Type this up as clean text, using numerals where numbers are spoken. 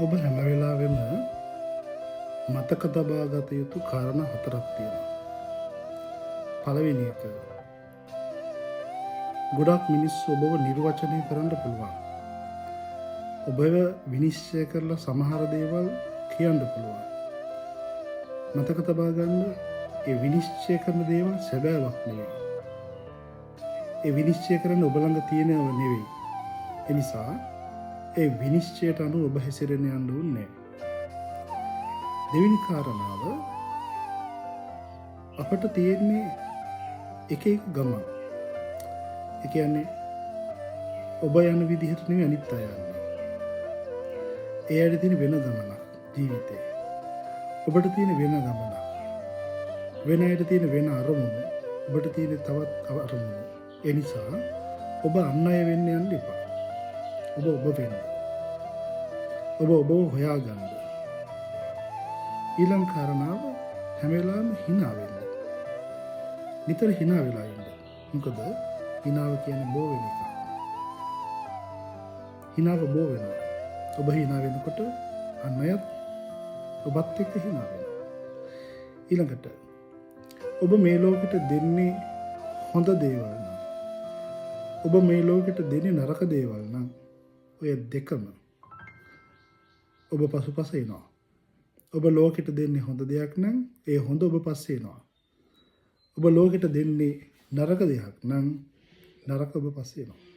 ඔබ හැම වෙලාවෙම මතක තබා ගත යුතු කාරණා හතරක් තියෙනවා. පළවෙනි එක, ගොඩක් මිනිස්සු ඔබව නිර්වචනය කරන්න පුළුවන්. ඔබව විනිශ්චය කරලා සමහර දේවල් කියන්න පුළුවන්. මතක තබා ගන්න, ඒ විනිශ්චය කරන දේවල් සැබෑවක් නෙවෙයි. ඒ විනිශ්චය කරන්න ඔබ ළඟ තියෙනව නෙවෙයි. ඒ නිසා ඒ විනිශ්චයට අනුව ඔබ හැසිරෙන්න යන්න ඕනේ. දෙවෙනි කාරණාව, අපට තියෙන්නේ එක එක ගමන්. ඒ කියන්නේ ඔබ යන විදිහට නෙවෙයි අනිත් අය යන්නේ. ඒ ඇයි තියෙන වෙන ගමනක් ජීවිතේ. ඔබට තියෙන වෙන ගමනක්. වෙන අයට තියෙන වෙන අරමුණු. ඔබට තියෙන තවත් අරමුණු. ඒ නිසා ඔබ අන් අය වෙන්න යන්න එපා. ඔබ වෙන්න. ඔබ හොයාගන්න. ඊළඟ කාරණාව, හැම වෙලාවෙම hina වෙන්න. නිතර hina වෙලා ඉන්න. මොකද hinaව කියන්නේ බෝ වෙන එක. hinaව බෝ වෙනවා. ඔබ hina වෙනකොට අන් අයත් ඔබත් එක්ක hina වෙනවා. ඊළඟට ඔබ මේ ලෝකෙට දෙන්නේ හොඳ දේවල් නම්, ඔබ මේ ලෝකෙට දෙන්නේ නරක දේවල් නම්, ඔය දෙකම ඔබ පසුපස එනවා. ඔබ ලෝකෙට දෙන්නේ හොඳ දෙයක් නම් ඒ හොඳ ඔබ පස්සේ එනවා. ඔබ ලෝකෙට දෙන්නේ නරක දෙයක් නම් නරක ඔබ පස්සේ එනවා.